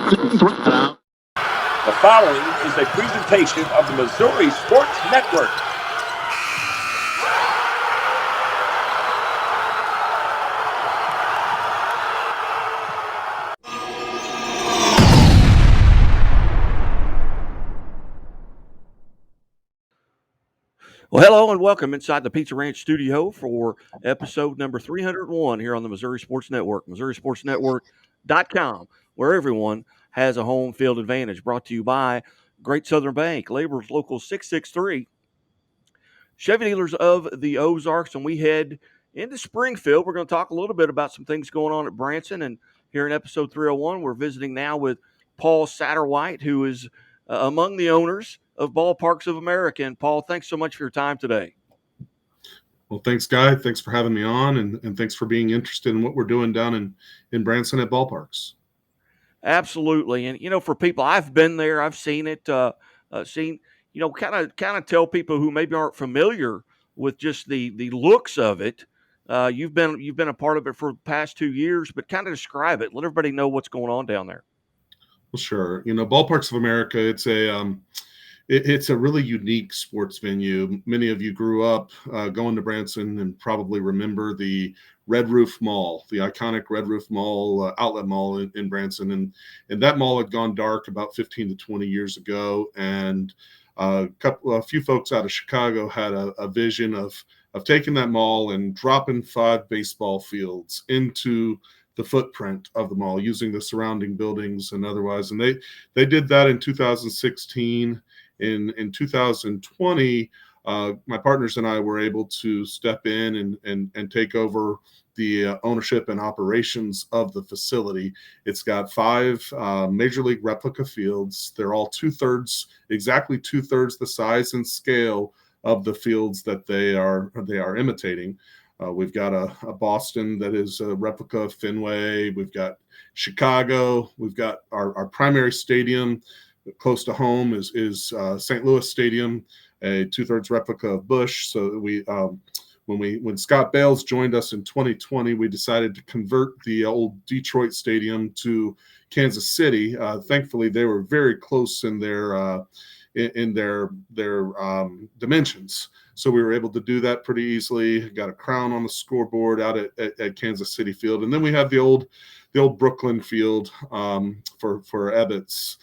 The following is a presentation of the Missouri Sports Network. Well, hello and welcome inside the Pizza Ranch studio for episode number 301 here on the Missouri Sports Network, MissouriSportsNetwork.com, where everyone has a home field advantage. Brought to you by Great Southern Bank, Laborers Local 663, Chevy Dealers of the Ozarks, and we head into Springfield. We're going to talk a little bit about some things going on at Branson, and here in episode 301, we're visiting now with Paul Satterwhite, who is among the owners of Ballparks of America. And Paul, thanks so much for your time today. Well, thanks, Guy. Thanks for having me on, and thanks for being interested in what we're doing down in Branson at Ballparks. Absolutely. And, you know, for people, I've been there, I've seen it, kind of tell people who maybe aren't familiar with just the looks of it. You've been a part of it for the past 2 years, but kind of describe it. Let everybody know what's going on down there. Well, sure. You know, Ballparks of America, it's a really unique sports venue. Many of you grew up going to Branson and probably remember the Red Roof Mall, the iconic Red Roof Mall, outlet mall in Branson. And that mall had gone dark about 15 to 20 years ago. And a few folks out of Chicago had a vision of taking that mall and dropping 5 baseball fields into the footprint of the mall using the surrounding buildings and otherwise. And they did that in 2016. In 2020, my partners and I were able to step in and take over the ownership and operations of the facility. It's got 5 major league replica fields. They're all exactly two-thirds the size and scale of the fields that they are imitating. We've got a Boston that is a replica of Fenway. We've got Chicago. We've got our primary stadium close to home is St. Louis Stadium, a 2/3 replica of Busch. So when Scott Bales joined us in 2020, we decided to convert the old Detroit Stadium to Kansas City. Thankfully, they were very close in their dimensions. So we were able to do that pretty easily. Got a crown on the scoreboard out at Kansas City Field. And then we have the old Brooklyn Field for Ebbets,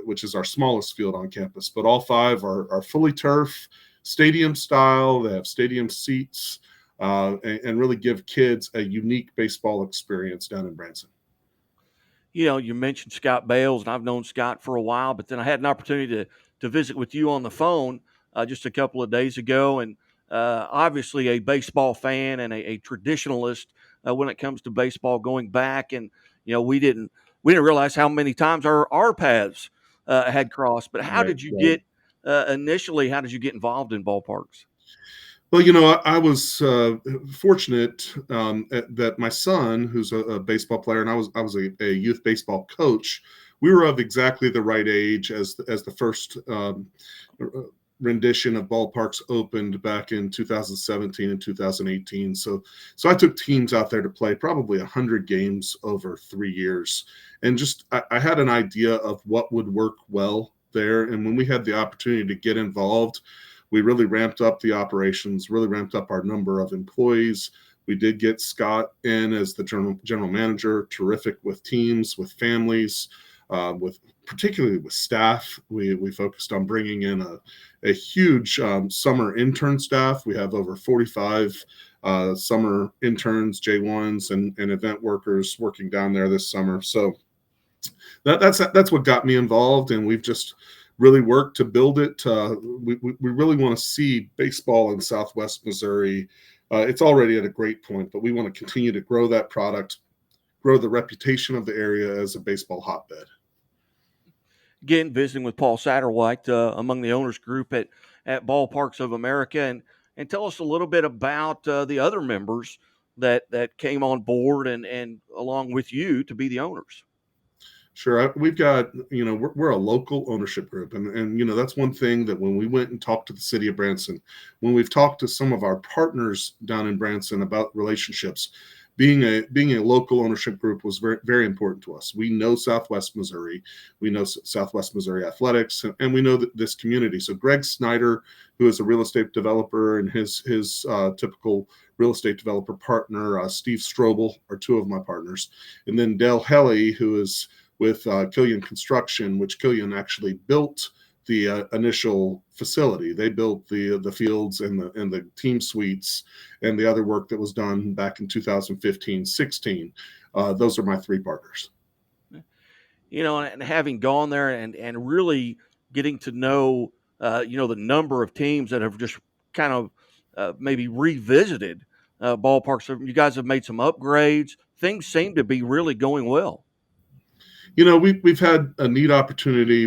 which is our smallest field on campus. But all 5 are fully turf, stadium style. They have stadium seats and really give kids a unique baseball experience down in Branson. You know, you mentioned Scott Bales, and I've known Scott for a while, but then I had an opportunity to visit with you on the phone just a couple of days ago, and obviously a baseball fan and a traditionalist when it comes to baseball going back. And you know, we didn't realize how many times our paths had crossed. But how did you get initially? How did you get involved in Ballparks? Well, you know, I was fortunate that my son, who's a baseball player, and I was a youth baseball coach. We were of exactly the right age as the first rendition of Ballparks opened back in 2017 and 2018. So I took teams out there to play probably 100 games over 3 years, and just I had an idea of what would work well there. And when we had the opportunity to get involved, we really ramped up the operations, really ramped up our number of employees. We did get Scott in as the general manager, terrific with teams, with families, particularly with staff. We focused on bringing in a huge summer intern staff. We have over 45 summer interns, J1s, and event workers working down there this summer. So that's what got me involved, and we've just really worked to build it. We really want to see baseball in Southwest Missouri. It's already at a great point, but we want to continue to grow that product, grow the reputation of the area as a baseball hotbed. Again, visiting with Paul Satterwhite among the owners group at Ballparks of America, and tell us a little bit about the other members that came on board and along with you to be the owners. Sure. We've got, we're a local ownership group. And, that's one thing that when we went and talked to the city of Branson, when we've talked to some of our partners down in Branson about relationships, being a local ownership group was very, very important to us. We know Southwest Missouri, we know Southwest Missouri athletics, and we know this community. So Greg Snyder, who is a real estate developer, and his typical real estate developer partner, Steve Strobel, are two of my partners, and then Dale Helly, who is with Killian Construction, which Killian actually built the initial facility. They built the fields and the team suites and the other work that was done back in 2015-16. Those are my three partners. And having gone there and really getting to know, the number of teams that have just kind of maybe revisited ballparks. You guys have made some upgrades. Things seem to be really going well. We've had a neat opportunity.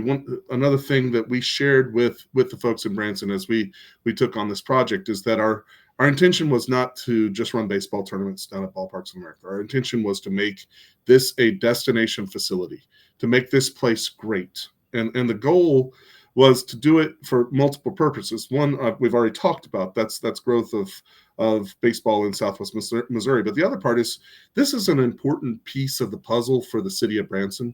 Another thing that we shared with the folks in Branson as we took on this project is that our intention was not to just run baseball tournaments down at Ballparks of America. Our intention was to make this a destination facility, to make this place great. And the goal was to do it for multiple purposes. One, we've already talked about, that's growth of baseball in Southwest Missouri. But the other part is this is an important piece of the puzzle for the city of Branson.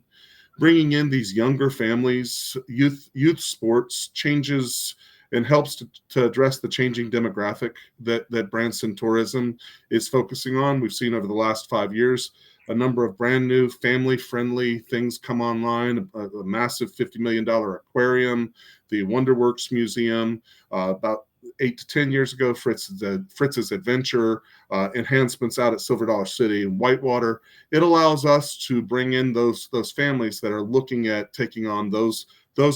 Bringing in these younger families, youth sports changes and helps to address the changing demographic that Branson tourism is focusing on. We've seen over the last 5 years a number of brand new family-friendly things come online, a massive $50 million aquarium, the Wonderworks Museum, about 8 to 10 years ago, Fritz's Adventure, enhancements out at Silver Dollar City and Whitewater. It allows us to bring in those families that are looking at taking on those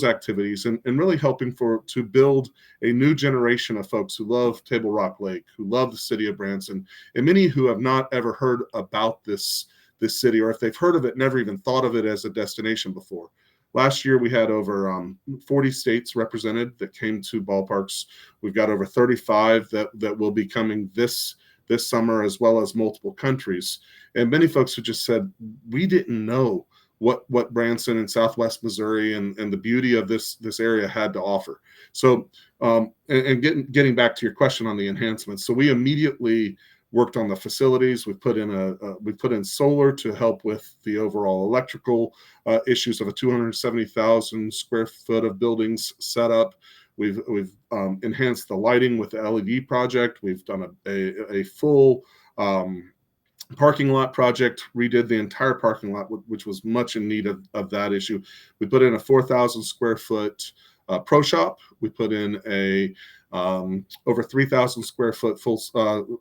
activities and really helping to build a new generation of folks who love Table Rock Lake, who love the city of Branson, and many who have not ever heard about this city, or if they've heard of it, never even thought of it as a destination before. Last year, we had over 40 states represented that came to ballparks. We've got over 35 that will be coming this summer, as well as multiple countries. And many folks who just said, we didn't know what Branson and Southwest Missouri and the beauty of this area had to offer. So, and getting back to your question on the enhancements, so we immediately worked on the facilities. We put in solar to help with the overall electrical issues of a 270,000 square foot of buildings setup. We've enhanced the lighting with the LED project. We've done a full parking lot project, redid the entire parking lot, which was much in need of that issue. We put in a 4,000 square foot pro shop. We put in a over 3,000 square foot full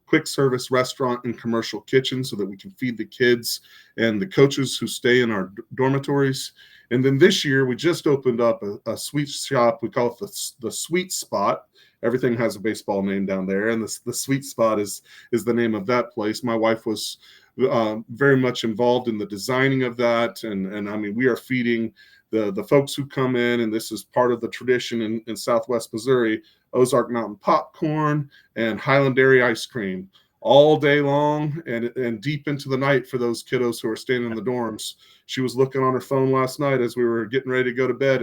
quick service restaurant and commercial kitchen so that we can feed the kids and the coaches who stay in our dormitories. And then this year, we just opened up a sweet shop. We call it the Sweet Spot. Everything has a baseball name down there, and the Sweet Spot is the name of that place. My wife was very much involved in the designing of that, and I mean, we are feeding the folks who come in, and this is part of the tradition in Southwest Missouri, Ozark Mountain popcorn and Highland Dairy ice cream all day long and deep into the night for those kiddos who are staying in the dorms. She was looking on her phone last night as we were getting ready to go to bed,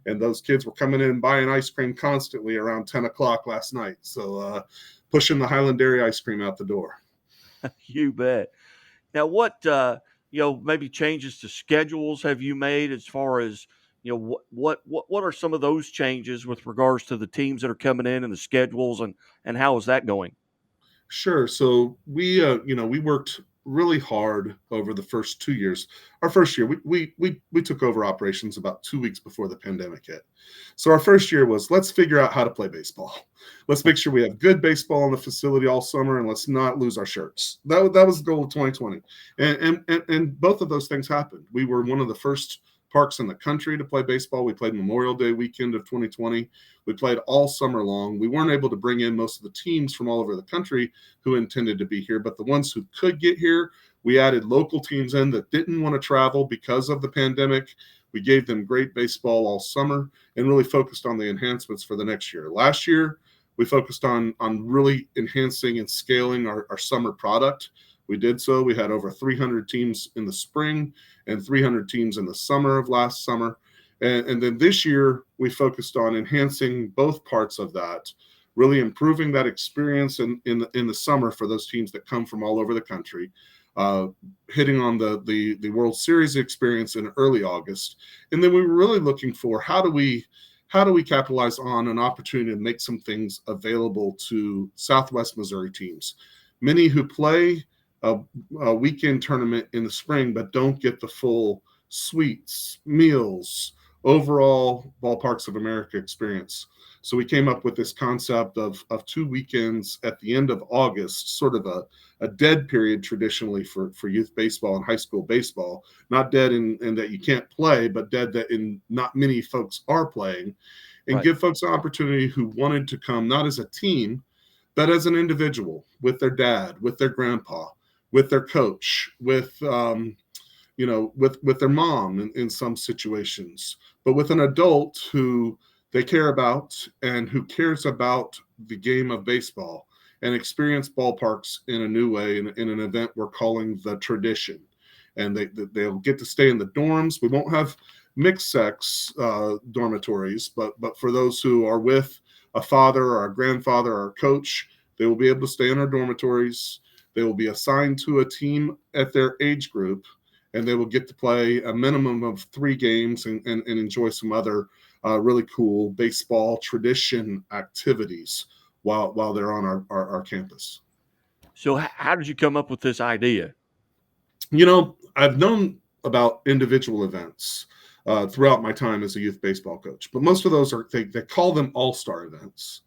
and those kids were coming in and buying ice cream constantly around 10 o'clock last night. So pushing the Highland Dairy ice cream out the door. You bet. Now, what maybe changes to schedules have you made as far as what are some of those changes with regards to the teams that are coming in and the schedules and how is that going? Sure. So we worked really hard over the first 2 years. Our first year, we took over operations about 2 weeks before the pandemic hit. So our first year was, let's figure out how to play baseball. Let's make sure we have good baseball in the facility all summer, and let's not lose our shirts. That was the goal of 2020, and both of those things happened. We were one of the first parks in the country to play baseball. We played Memorial Day weekend of 2020. We played all summer long. We weren't able to bring in most of the teams from all over the country who intended to be here, but the ones who could get here, we added local teams in that didn't want to travel because of the pandemic. We gave them great baseball all summer and really focused on the enhancements for the next year. Last year, we focused on really enhancing and scaling our summer product. We did so. We had over 300 teams in the spring and 300 teams in the summer of last summer. And then this year, we focused on enhancing both parts of that, really improving that experience in the summer for those teams that come from all over the country. uh, hitting on the World Series experience in early August, and then we were really looking for how do we capitalize on an opportunity to make some things available to Southwest Missouri teams, many who play a weekend tournament in the spring but don't get the full suites, meals, overall Ballparks of America experience. So we came up with this concept of 2 weekends at the end of August, sort of a dead period traditionally for youth baseball and high school baseball. Not dead in that you can't play, but dead that in not many folks are playing, and Right. give folks an opportunity who wanted to come not as a team, but as an individual with their dad, with their grandpa, with their coach, with their mom in some situations, but with an adult who they care about and who cares about the game of baseball and experience ballparks in a new way in an event we're calling the tradition. And they'll get to stay in the dorms. We won't have mixed sex dormitories, but for those who are with a father or a grandfather or a coach, they will be able to stay in our dormitories. They will be assigned to a team at their age group, and they will get to play a minimum of 3 games and enjoy some other really cool baseball tradition activities while they're on our campus. So how did you come up with this idea? I've known about individual events throughout my time as a youth baseball coach, but most of those they call them all-star events.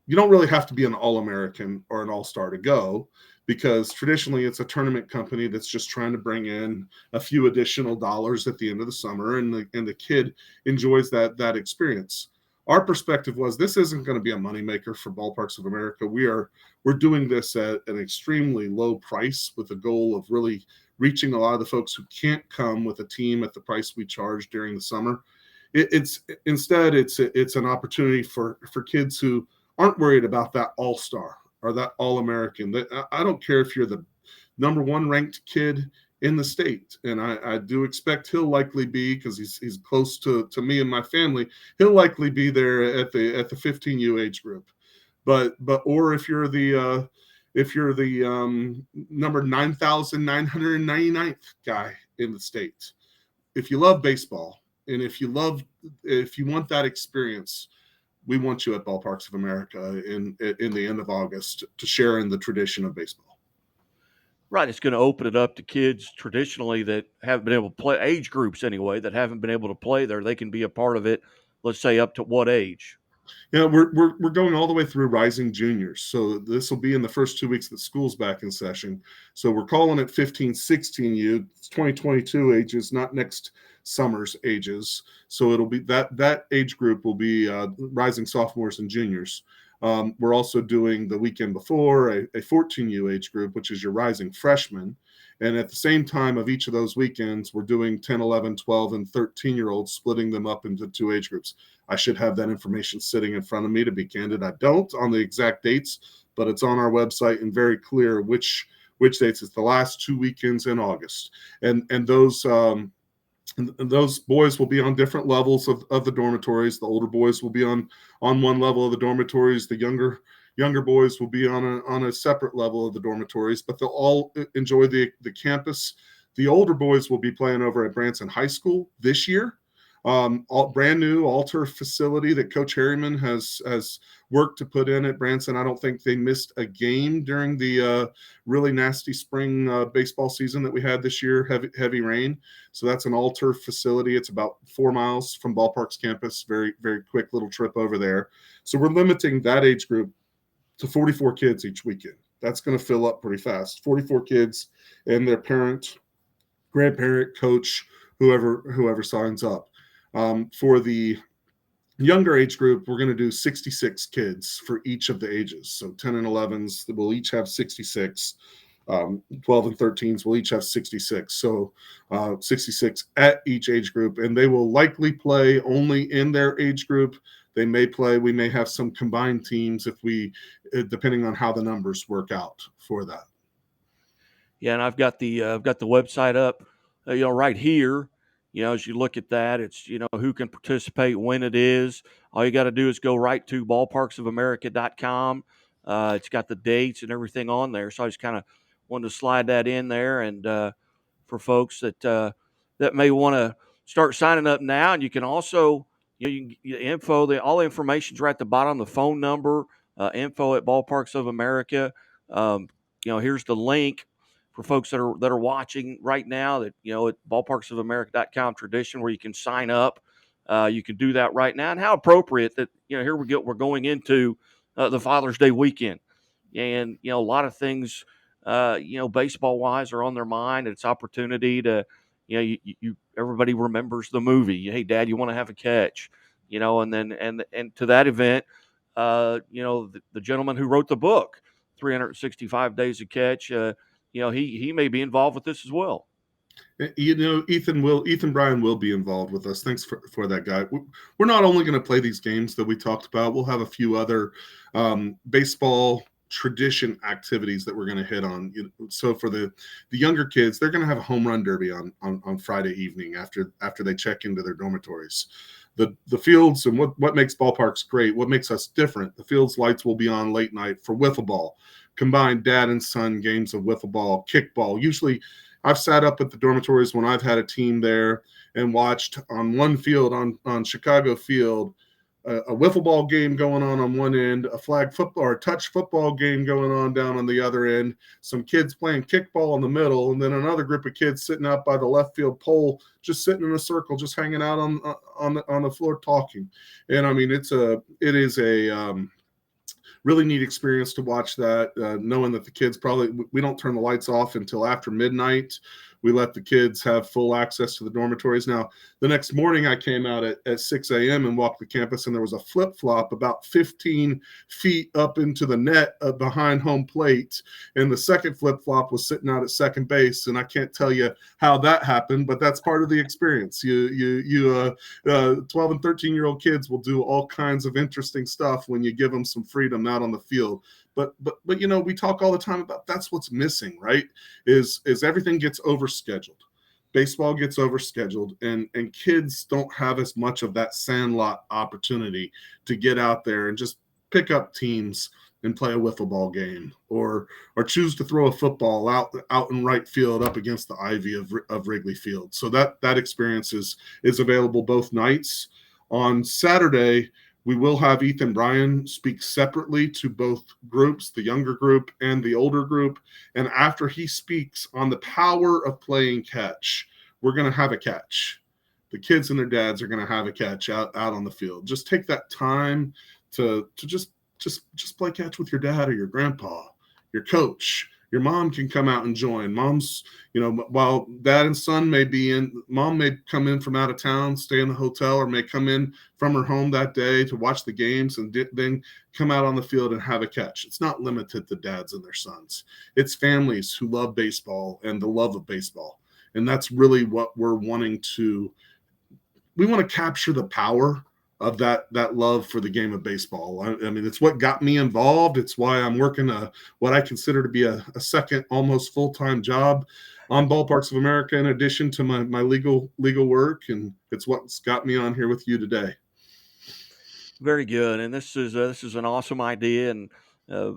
You don't really have to be an All-American or an All-Star to go, because traditionally it's a tournament company that's just trying to bring in a few additional dollars at the end of the summer, and the kid enjoys that experience. Our perspective was this isn't going to be a moneymaker for Ballparks of America. We're doing this at an extremely low price with the goal of really reaching a lot of the folks who can't come with a team at the price we charge during the summer. It's an opportunity for kids who aren't worried about that all-star or that all-American. I don't care if you're the number one ranked kid in the state, and I do expect he'll likely be, because he's close to me and my family, he'll likely be there at the 15U age group. Or if you're the number 9,999th guy in the state, if you love baseball and if you want that experience, we want you at Ballparks of America in the end of August to share in the tradition of baseball. Right. It's going to open it up to kids traditionally that haven't been able to play, age groups anyway, that haven't been able to play there. They can be a part of it, let's say up to what age? Yeah, we're going all the way through rising juniors. So this will be in the first 2 weeks that school's back in session. So we're calling it 15, 16U. It's 2022 ages, not next summer's ages. So it'll be that age group will be rising sophomores and juniors. We're also doing the weekend before a 14U age group, which is your rising freshmen. And at the same time of each of those weekends, we're doing 10, 11, 12, and 13-year-olds, splitting them up into 2 age groups. I should have that information sitting in front of me, to be candid. I don't on the exact dates, but it's on our website and very clear which dates. It's the last 2 weekends in August. And those boys will be on different levels of the dormitories. The older boys will be on one level of the dormitories. The younger boys will be on a separate level of the dormitories, but they'll all enjoy the campus. The older boys will be playing over at Branson High School this year. Brand new all-turf facility that Coach Harriman has worked to put in at Branson. I don't think they missed a game during the really nasty spring baseball season that we had this year, heavy rain. So that's an all-turf facility. It's about 4 miles from Ballparks campus. Very, very quick little trip over there. So we're limiting that age group to 44 kids each weekend. That's going to fill up pretty fast. 44 kids and their parent, grandparent, coach, whoever signs up. For the younger age group, we're going to do 66 kids for each of the ages. So 10 and 11s will each have 66. 12 and 13s will each have 66. So 66 at each age group, and they will likely play only in their age group. We may have some combined teams depending on how the numbers work out for that. Yeah, and I've got the website up, right here. As you look at that, it's who can participate, when it is. All you got to do is go right to ballparksofamerica.com. It's got the dates and everything on there. So I just kind of wanted to slide that in there, and for folks that may want to start signing up now. And you can also, all the information's right at the bottom. The phone number, info at Ballparks of America. Here's the link for folks that are watching right now. That at ballparksofamerica.com tradition, where you can sign up. You can do that right now. And how appropriate that here we're going into the Father's Day weekend, and a lot of things baseball wise are on their mind. It's opportunity to, everybody remembers the movie. Hey, Dad, you want to have a catch? And then and to that event, the gentleman who wrote the book, 365 Days of Catch, he may be involved with this as well. Ethan Bryan will be involved with us. Thanks for that, guy. We're not only going to play these games that we talked about. We'll have a few other baseball tradition activities that we're going to hit on. So for the younger kids, they're going to have a home run derby on Friday evening after they check into their dormitories. The fields and what makes ballparks great, what makes us different, the fields lights will be on late night for wiffle ball, combined dad and son games of wiffle ball, kickball. Usually I've sat up at the dormitories when I've had a team there and watched on one field, on Chicago Field, a wiffle ball game going on one end, a flag football or a touch football game going on down on the other end, some kids playing kickball in the middle, and then another group of kids sitting out by the left field pole, just sitting in a circle, just hanging out on the floor talking. And I mean, it is a really neat experience to watch that, knowing that the kids we don't turn the lights off until after midnight. We let the kids have full access to the dormitories. Now, the next morning I came out at 6 a.m. and walked the campus, and there was a flip-flop about 15 feet up into the net behind home plate, and the second flip-flop was sitting out at second base, and I can't tell you how that happened, but that's part of the experience. 12 and 13-year-old kids will do all kinds of interesting stuff when you give them some freedom out on the field. But we talk all the time about that's what's missing, right? Is everything gets overscheduled. Baseball gets overscheduled, and kids don't have as much of that sandlot opportunity to get out there and just pick up teams and play a wiffle ball game, or choose to throw a football out in right field up against the ivy of Wrigley Field. So that experience is available both nights. On Saturday, we will have Ethan Bryan speak separately to both groups, the younger group and the older group. And after he speaks on the power of playing catch, we're going to have a catch. The kids and their dads are going to have a catch out on the field. Just take that time to just play catch with your dad or your grandpa, your coach. Your mom can come out and join. Mom's, while dad and son mom may come in from out of town, stay in the hotel, or may come in from her home that day to watch the games and then come out on the field and have a catch. It's not limited to dads and their sons. It's families who love baseball and the love of baseball. And that's really what we want to capture the power of that love for the game of baseball. I mean, it's what got me involved. It's why I'm working what I consider to be a second, almost full-time job on Ballparks of America, in addition to my legal work. And it's what's got me on here with you today. Very good. And this is an awesome idea. And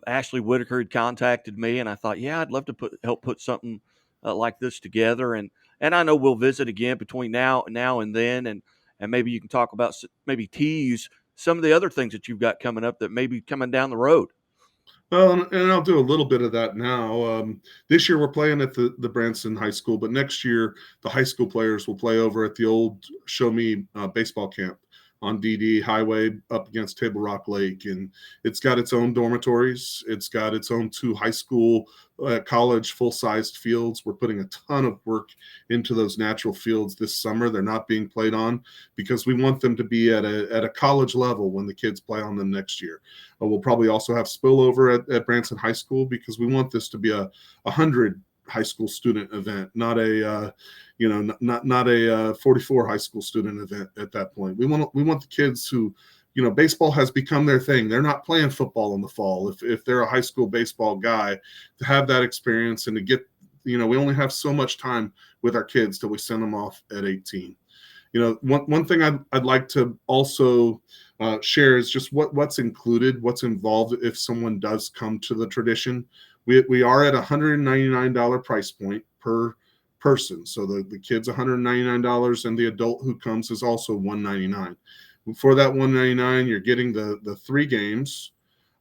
Ashley Whitaker had contacted me, and I thought, yeah, I'd love to help put something like this together. And I know we'll visit again between now and then, and maybe you can talk about, maybe tease some of the other things that you've got coming up that may be coming down the road. Well, and I'll do a little bit of that now. This year we're playing at the Branson High School, but next year the high school players will play over at the old Show Me baseball camp on DD Highway up against Table Rock Lake. And it's got its own dormitories. It's got its own 2 high school, college full-sized fields. We're putting a ton of work into those natural fields this summer. They're not being played on because we want them to be at a college level when the kids play on them next year. We'll probably also have spillover at Branson High School because we want this to be a 100 high school student event, not a 44 high school student event at that point. We want the kids who, baseball has become their thing. They're not playing football in the fall. If they're a high school baseball guy, to have that experience and to get, we only have so much time with our kids till we send them off at 18. One thing I'd like to also share is just what's included, what's involved if someone does come to the tradition. We are at $199 price point per person. So the kid's $199 and the adult who comes is also $199. For that $199, you're getting the 3 games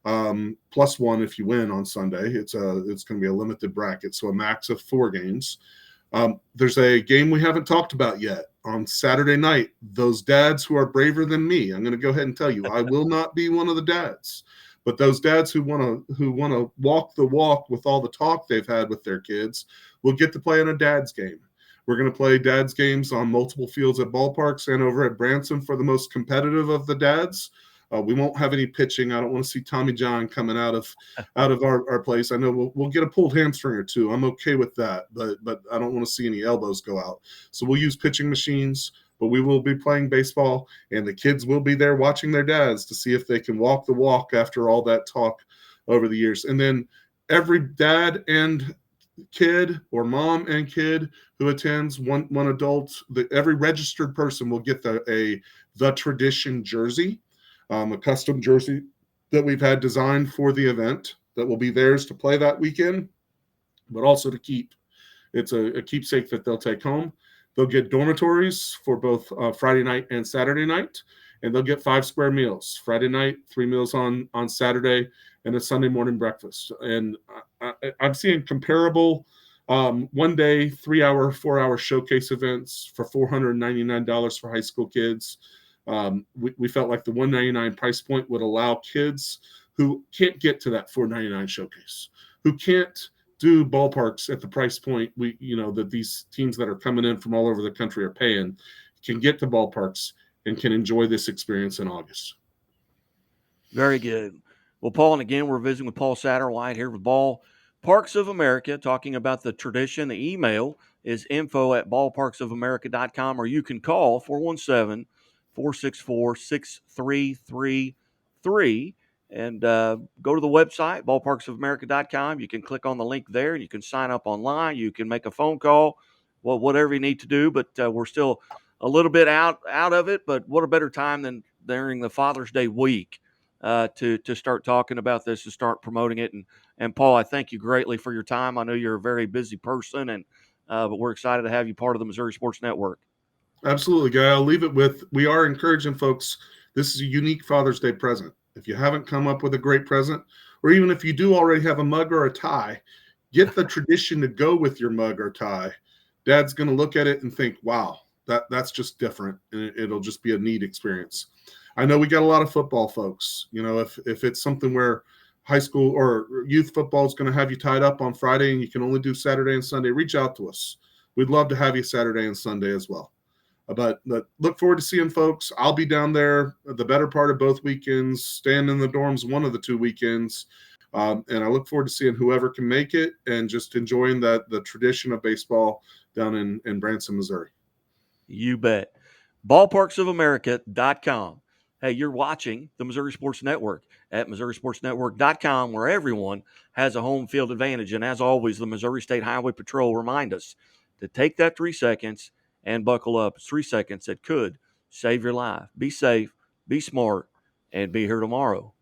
plus one if you win on Sunday. It's going to be a limited bracket, so a max of 4 games. There's a game we haven't talked about yet on Saturday night. Those dads who are braver than me, I'm going to go ahead and tell you, I will not be one of the dads. But those dads who want to walk the walk with all the talk they've had with their kids will get to play in a dad's game. We're going to play dads games on multiple fields at ballparks and over at Branson for the most competitive of the dads. We won't have any pitching. I don't want to see Tommy John coming out of our place. I know we'll get a pulled hamstring or two. I'm okay with that, but I don't want to see any elbows go out. So we'll use pitching machines, but we will be playing baseball, and the kids will be there watching their dads to see if they can walk the walk after all that talk over the years. And then every dad and kid or mom and kid who attends, one adult, every registered person will get the tradition jersey, a custom jersey that we've had designed for the event that will be theirs to play that weekend, but also to keep. It's a keepsake that they'll take home. They'll get dormitories for both Friday night and Saturday night, and they'll get 5 square meals. Friday night, 3 meals on Saturday, and a Sunday morning breakfast. And I'm seeing comparable 1 day, 3-hour, 4-hour showcase events for $499 for high school kids. We felt like the $199 price point would allow kids who can't get to that $499 showcase, who can't do ballparks at the price point that these teams that are coming in from all over the country are paying, can get to ballparks and can enjoy this experience in August. Very good. Well, Paul, and again, we're visiting with Paul Satterwhite here with Ballparks of America, talking about the tradition. The email is info@ballparksofamerica.com, or you can call 417-464-6333 and go to the website, ballparksofamerica.com. You can click on the link there, and you can sign up online. You can make a phone call, whatever you need to do, but we're still a little bit out of it, but what a better time than during the Father's Day week to start talking about this and start promoting it. And Paul, I thank you greatly for your time. I know you're a very busy person, and but we're excited to have you part of the Missouri Sports Network. Absolutely, Guy. I'll leave it with, we are encouraging folks. This is a unique Father's Day present. If you haven't come up with a great present, or even if you do already have a mug or a tie, get the tradition to go with your mug or tie. Dad's going to look at it and think, wow, that's just different. And it'll just be a neat experience. I know we got a lot of football folks. If it's something where high school or youth football is going to have you tied up on Friday and you can only do Saturday and Sunday, reach out to us. We'd love to have you Saturday and Sunday as well. But look forward to seeing folks. I'll be down there the better part of both weekends, staying in the dorms one of the 2 weekends. And I look forward to seeing whoever can make it and just enjoying the tradition of baseball down in Branson, Missouri. You bet. Ballparksofamerica.com. Hey, you're watching the Missouri Sports Network at MissouriSportsNetwork.com, where everyone has a home field advantage. And as always, the Missouri State Highway Patrol remind us to take that 3 seconds and buckle up. It's 3 seconds that could save your life. Be safe, be smart, and be here tomorrow.